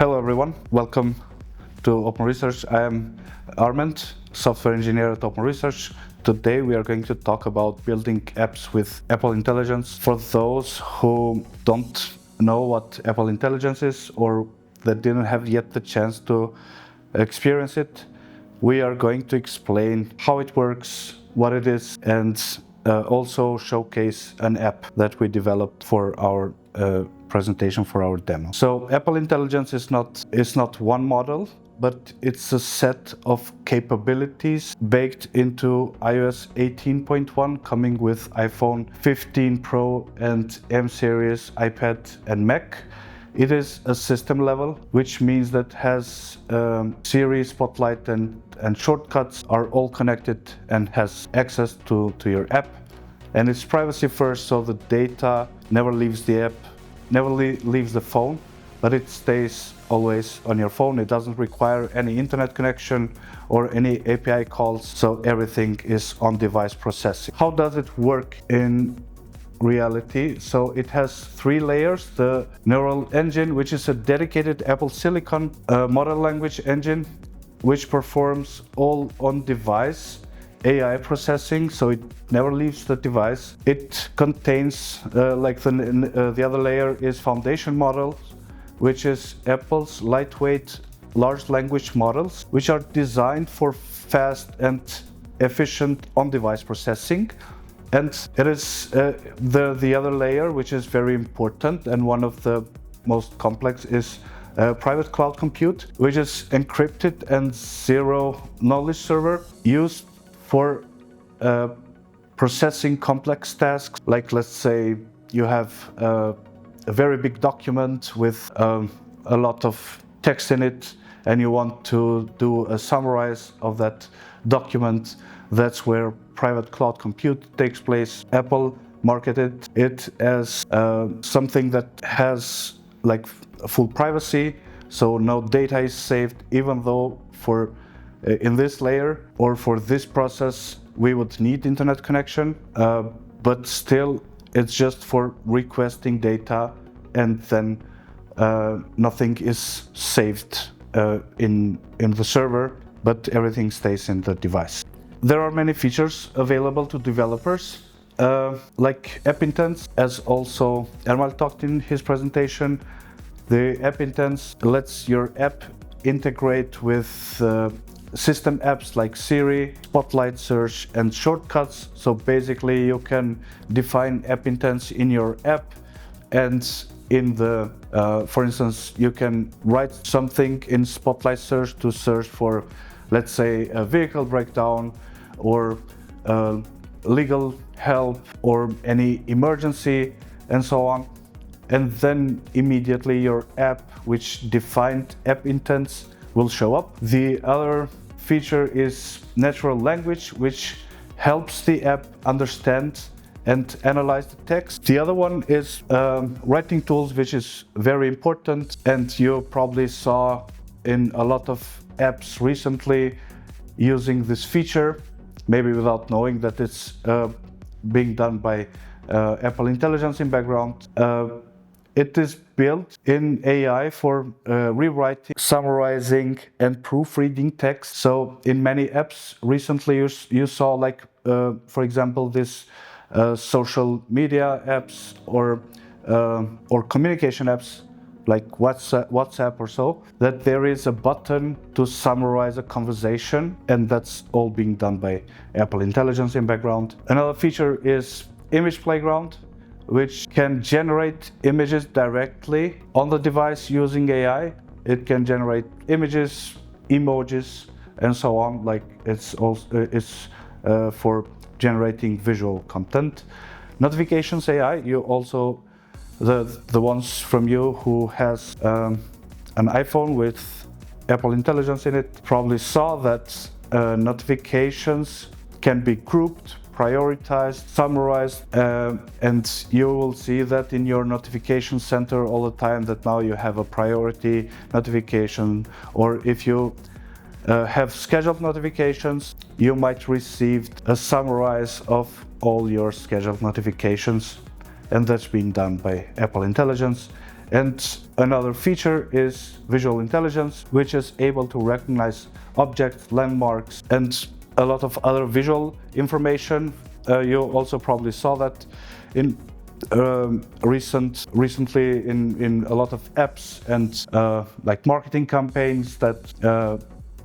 Hello everyone, welcome to OpenResearch. I am Armend, software engineer at OpenResearch. Today we are going to talk about building apps with Apple Intelligence. For those who don't know what Apple Intelligence is or that didn't have yet the chance to experience it, we are going to explain how it works, what it is, and also showcase an app that we developed for our presentation, for our demo. So Apple Intelligence is not one model, but it's a set of capabilities baked into iOS 18.1, coming with iPhone 15 Pro and M series iPad and Mac. It is a system level, which means that has Siri, Spotlight, and shortcuts are all connected and has access to your app. And it's privacy first, so the data never leaves the app, never leaves the phone, but it stays always on your phone. It doesn't require any internet connection or any API calls, so everything is on-device processing. How does it work in reality? So it has three layers: the neural engine, which is a dedicated Apple Silicon model language engine, which performs all on-device AI processing, so it never leaves the device. It contains, the other layer is foundation models, which is Apple's lightweight large language models, which are designed for fast and efficient on-device processing. And it is the other layer, which is very important and one of the most complex, is private cloud compute, which is encrypted and zero knowledge server used for processing complex tasks. Like, let's say you have a very big document with a lot of text in it and you want to do a summarize of that document. That's where private cloud compute takes place. Apple marketed it as something that has like full privacy, so no data is saved, even though in this layer or for this process we would need internet connection, but still it's just for requesting data, and then nothing is saved in the server, but everything stays in the device. There are many features available to developers, like app intents, as also Armend talked in his presentation. The app intents lets your app integrate with system apps like Siri, Spotlight, search, and shortcuts. So basically you can define app intents in your app, and in the, for instance, you can write something in Spotlight search to search for, let's say, a vehicle breakdown or legal help or any emergency and so on. And then immediately your app, which defined app intents, will show up. The other feature is natural language, which helps the app understand and analyze the text. The other one is writing tools, which is very important, and you probably saw in a lot of apps recently using this feature, maybe without knowing that it's being done by Apple Intelligence in background. It is built in AI for rewriting, summarizing, and proofreading text. So in many apps recently you saw, like, for example, this social media apps or communication apps like WhatsApp or so, that there is a button to summarize a conversation, and that's all being done by Apple Intelligence in background. Another feature is Image Playground, which can generate images directly on the device using AI. It can generate images, emojis, and so on. Like, it's for generating visual content. Notifications AI, you also, the ones from you who has an iPhone with Apple Intelligence in it probably saw that notifications can be grouped, prioritized, summarized, and you will see that in your notification center all the time, that now you have a priority notification, or if you have scheduled notifications, you might receive a summarize of all your scheduled notifications, and that's being done by Apple Intelligence. And another feature is visual intelligence, which is able to recognize objects, landmarks, and a lot of other visual information. You also probably saw that in recently in a lot of apps and like marketing campaigns, that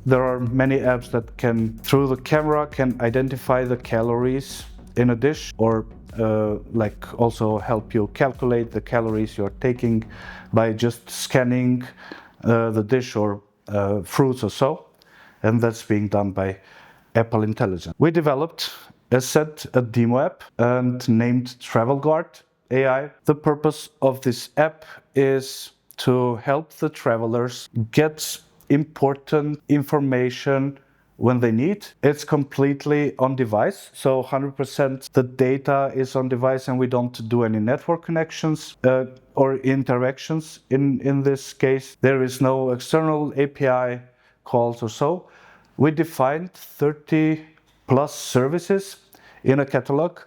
there are many apps that can, through the camera, can identify the calories in a dish, or like also help you calculate the calories you're taking by just scanning the dish or fruits or so. And that's being done by Apple Intelligence. We developed, as said, a demo app and named TravelGuard AI. The purpose of this app is to help the travelers get important information when they need. It's completely on device, so 100% the data is on device, and we don't do any network connections or interactions in this case. There is no external API calls or so. We defined 30 plus services in a catalog.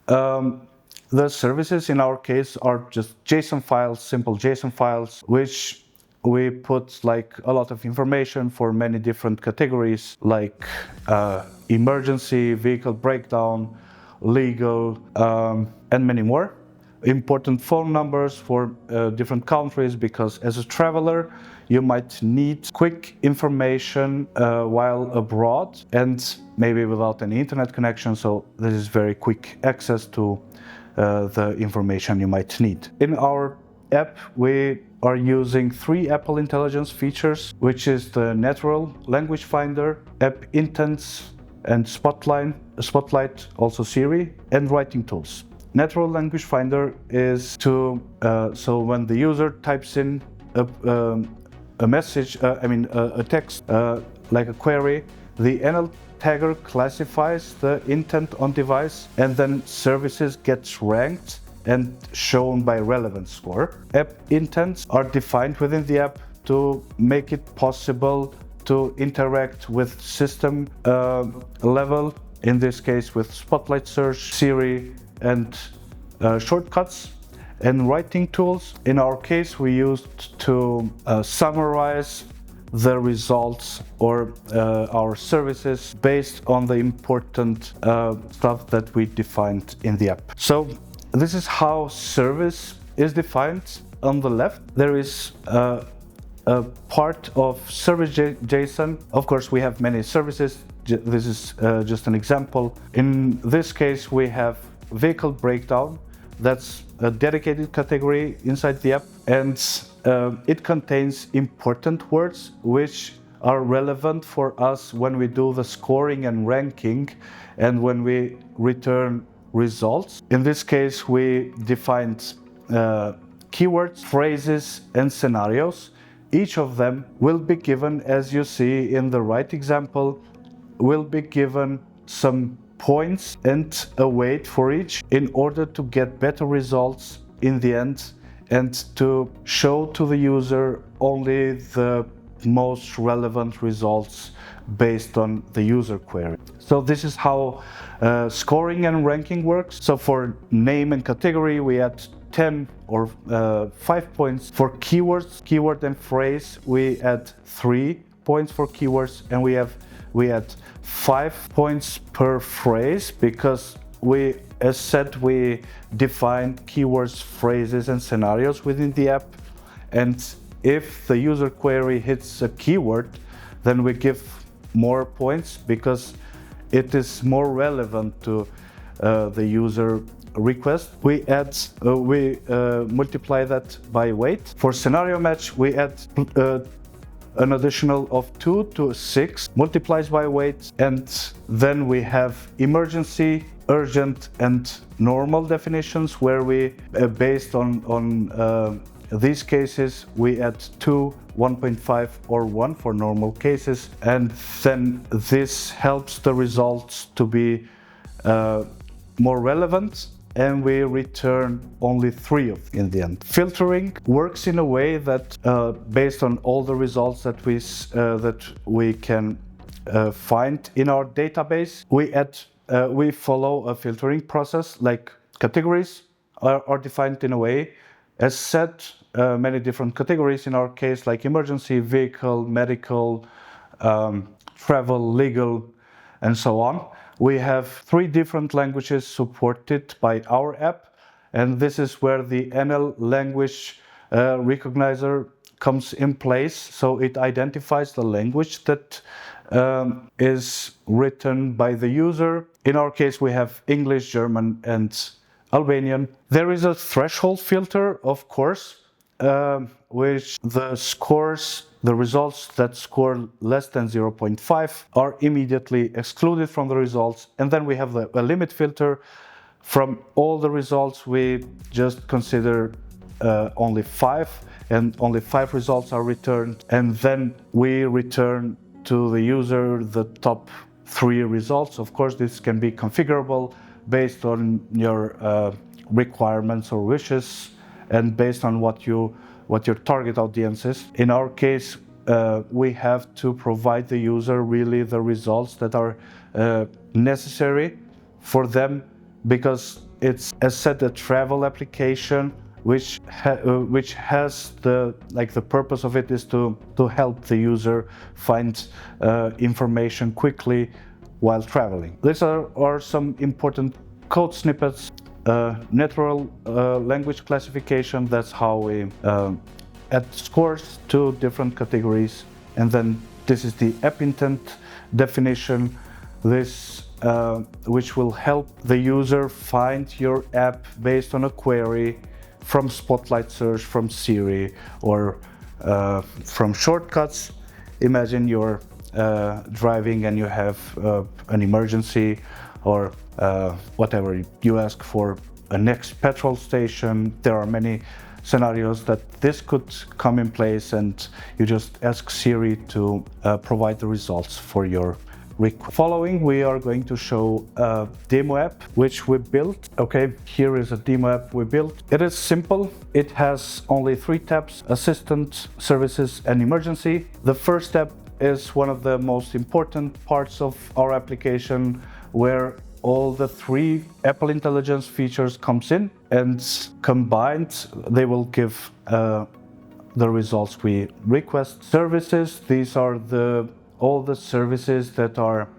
The services in our case are just JSON files, simple JSON files, which we put like a lot of information for many different categories, like emergency, vehicle breakdown, legal, and many more. Important phone numbers for different countries, because as a traveler you might need quick information while abroad and maybe without any internet connection, so this is very quick access to the information you might need. In our app we are using 3 Apple Intelligence features, which is the Natural Language Finder, App Intents, and Spotlight, also Siri, and writing tools. Natural Language Finder is to, so when the user types in a message, a text, like a query, the NLTagger classifies the intent on device, and then services gets ranked and shown by relevance score. App intents are defined within the app to make it possible to interact with system level, in this case with Spotlight Search, Siri, and shortcuts. And writing tools, in our case we used to summarize the results or our services based on the important stuff that we defined in the app. So this is how service is defined. On the left there is a part of service JSON. Of course we have many services. This is just an example. In this case we have vehicle breakdown. That's a dedicated category inside the app, and it contains important words which are relevant for us when we do the scoring and ranking and when we return results. In this case we defined keywords, phrases, and scenarios. Each of them will be given, as you see in the right example, will be given some points and a weight for each in order to get better results in the end and to show to the user only the most relevant results based on the user query. So this is how scoring and ranking works. So for name and category we add 10 or 5 points. For keywords, keyword and phrase, we add 3 points for keywords, and we add 5 points per phrase, because we, as said, we define keywords, phrases, and scenarios within the app. And if the user query hits a keyword, then we give more points because it is more relevant to the user request. We multiply that by weight. For scenario match, we add an additional of 2 to 6 multiplies by weight, and then we have emergency, urgent, and normal definitions, where we based on these cases we add 2, 1.5, or 1 for normal cases, and then this helps the results to be more relevant, and we return only 3 of in the end. Filtering works in a way that based on all the results that we can find in our database, we follow a filtering process. Like categories are defined in a way As said, many different categories in our case, like emergency, vehicle, medical, travel, legal, and so on. We have 3 different languages supported by our app, and this is where the NL language recognizer comes in place. So it identifies the language that is written by the user. In our case, we have English, German, and Albanian. There is a threshold filter, of course, which the results that score less than 0.5 are immediately excluded from the results. And then we have a limit filter. From all the results, we just consider only 5, and only 5 results are returned. And then we return to the user the top 3 results. Of course, this can be configurable based on your requirements or wishes, and based on what your target audience is. In our case, we have to provide the user really the results that are necessary for them, because it's, as said, a travel application which has the purpose of it is to help the user find information quickly while traveling. These are some important code snippets. Natural language classification, that's how we add scores to different categories. And then this is the app intent definition, which will help the user find your app based on a query from Spotlight Search, from Siri, or from shortcuts. Imagine you're driving and you have an emergency, or whatever, you ask for a next petrol station. There are many scenarios that this could come in place, and you just ask Siri to provide the results for your request. Following, we are going to show a demo app which we built. Okay, here is a demo app we built. It is simple. It has only 3 tabs: Assistant, Services, and Emergency. The first tab is one of the most important parts of our application, where all the 3 Apple Intelligence features comes in, and combined they will give the results we request. Services, these are all the services that are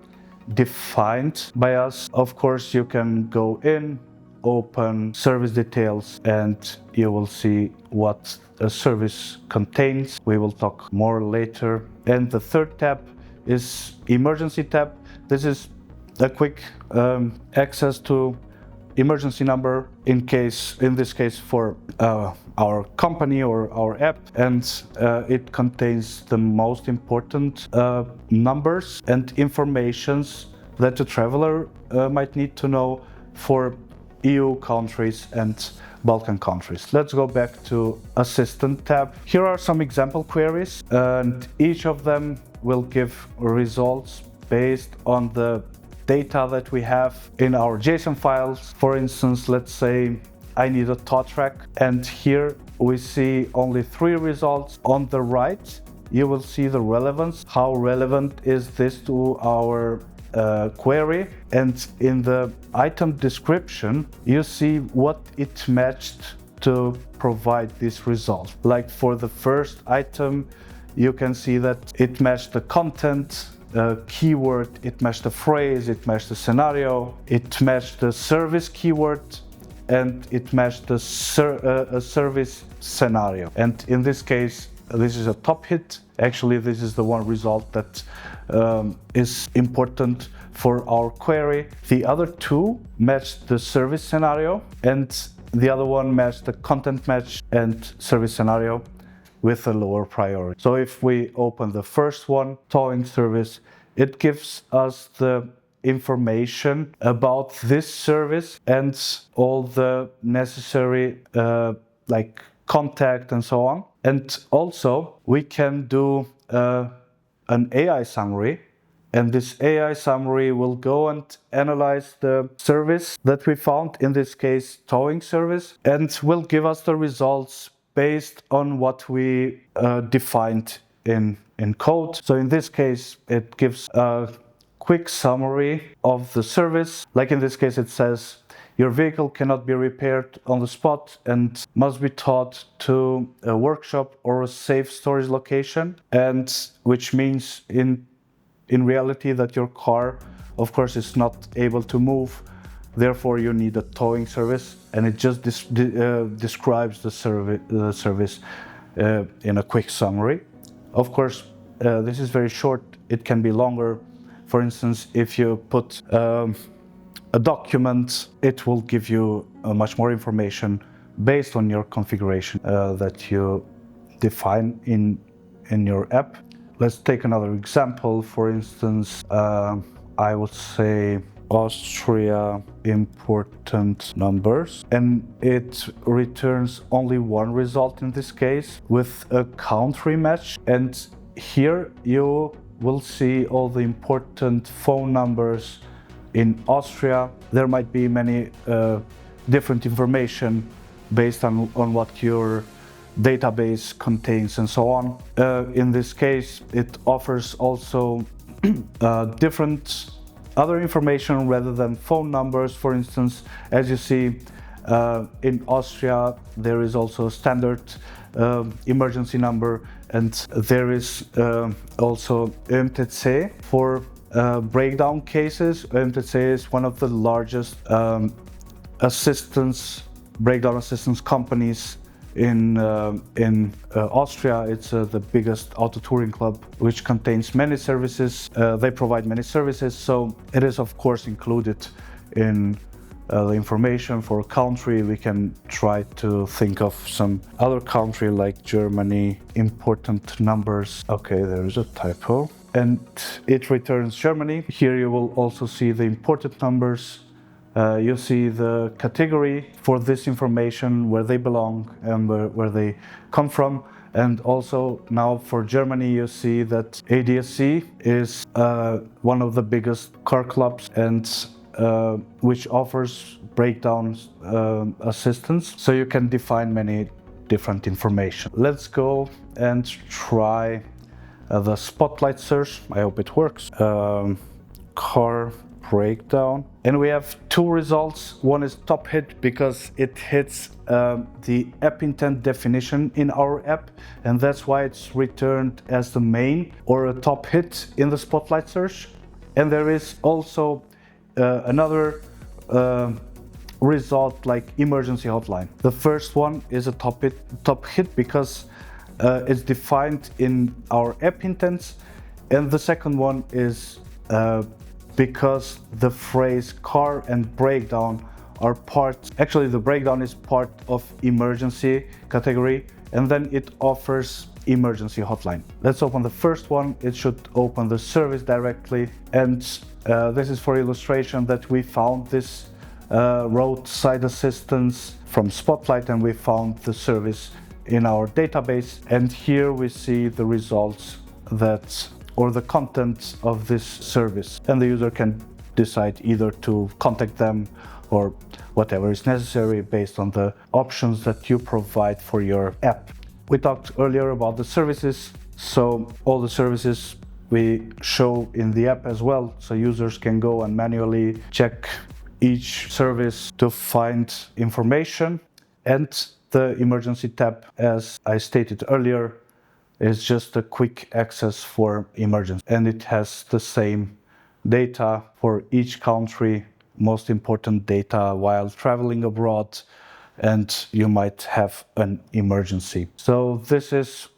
defined by us. Of course, you can go in, open service details, and you will see what a service contains. We will talk more later. And the third tab is Emergency tab. This is a quick access to emergency number in this case for our company or our app, and it contains the most important numbers and informations that a traveler might need to know for EU countries and Balkan countries. Let's go back to Assistant tab. Here are some example queries, and each of them will give results based on the data that we have in our JSON files. For instance, let's say I need a tow track, and here we see only 3 results. On the right, you will see the relevance. How relevant is this to our query? And in the item description, you see what it matched to provide this result. Like for the first item, you can see that it matched the content, keyword, it matched the phrase, it matched the scenario, it matched the service keyword, and it matched the service scenario. And in this case, this is a top hit. Actually, this is the one result that is important for our query. The other 2 matched the service scenario, and the other one matched the content match and service scenario with a lower priority. So if we open the first one, towing service, it gives us the information about this service and all the necessary like contact and so on. And also we can do an AI summary, and this AI summary will go and analyze the service that we found, in this case towing service, and will give us the results based on what we defined in code. So in this case, it gives a quick summary of the service. Like in this case, it says Your vehicle cannot be repaired on the spot and must be towed to a workshop or a safe storage location, and which means in reality that your car, of course, is not able to move. Therefore, you need a towing service, and it just describes the service in a quick summary. Of course, this is very short. It can be longer. For instance, if you put a document, it will give you much more information based on your configuration that you define in your app. Let's take another example. For instance, I would say Austria important numbers, and it returns only one result in this case with a country match. And here you will see all the important phone numbers in Austria. There might be many different information based on what your database contains and so on. In this case, it offers also different other information rather than phone numbers. For instance, as you see, in Austria, there is also a standard emergency number, and there is also NLTagger for breakdown cases. NLTagger is one of the largest breakdown assistance companies in Austria. It's the biggest auto touring club, which contains many services. They provide many services, so it is of course included in the information for a country. We can try to think of some other country like Germany, important numbers. Okay, there is a typo. And it returns Germany. Here you will also see the important numbers. You see the category for this information, where they belong and where they come from. And also now for Germany, you see that ADSC is one of the biggest car clubs, and which offers breakdown assistance. So you can define many different information. Let's go and try the spotlight search. I hope it works. Car breakdown, and we have two results. One is top hit because it hits the app intent definition in our app, and that's why it's returned as the main or a top hit in the spotlight search. And there is also another result like emergency hotline. The first one is a top hit because it's defined in our app intents, and the second one is because the phrase car and breakdown are part. Actually, the breakdown is part of emergency category, and then it offers emergency hotline. Let's open the first one. It should open the service directly, and this is for illustration that we found this roadside assistance from Spotlight, and we found the service in our database. And here we see the results or the content of this service, and the user can decide either to contact them or whatever is necessary based on the options that you provide for your app. We talked earlier about the services, so all the services we show in the app as well, so users can go and manually check each service to find information. And the emergency tab, as I stated earlier, is just a quick access for emergency, and it has the same data for each country, most important data while traveling abroad, and you might have an emergency. So this is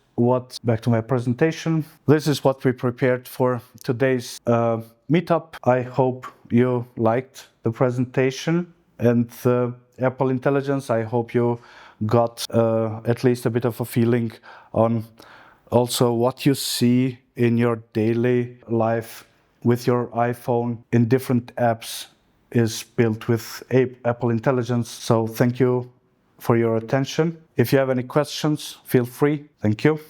back to my presentation. This is what we prepared for today's meetup. I hope you liked the presentation and the Apple Intelligence. I hope you got at least a bit of a feeling on also what you see in your daily life with your iPhone in different apps is built with Apple Intelligence. So thank you for your attention. If you have any questions, feel free. Thank you.